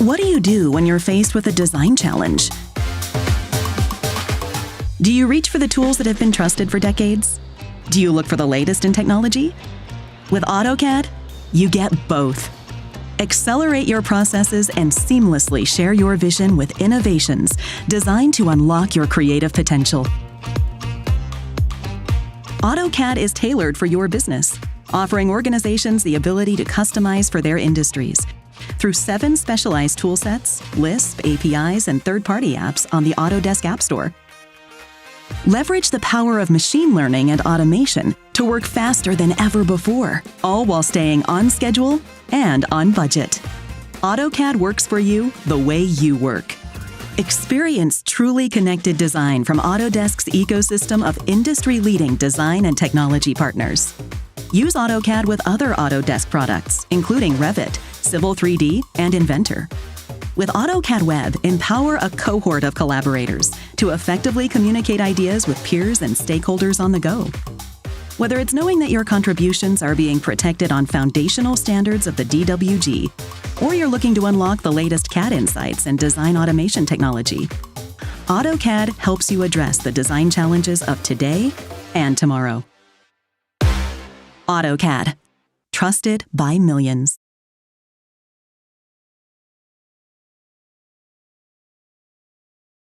What do you do when you're faced with a design challenge? Do you reach for the tools that have been trusted for decades? Do you look for the latest in technology? With AutoCAD, you get both. Accelerate your processes and seamlessly share your vision with innovations designed to unlock your creative potential. AutoCAD is tailored for your business, offering organizations the ability to customize for their industries through 7 specialized toolsets, Lisp, APIs, and third-party apps on the Autodesk App Store. Leverage the power of machine learning and automation to work faster than ever before, all while staying on schedule and on budget. AutoCAD works for you the way you work. Experience truly connected design from Autodesk's ecosystem of industry-leading design and technology partners. Use AutoCAD with other Autodesk products, including Revit, Civil 3D, and Inventor. With AutoCAD Web, empower a cohort of collaborators to effectively communicate ideas with peers and stakeholders on the go. Whether it's knowing that your contributions are being protected on foundational standards of the DWG, or you're looking to unlock the latest CAD insights and design automation technology, AutoCAD helps you address the design challenges of today and tomorrow. AutoCAD. Trusted by millions.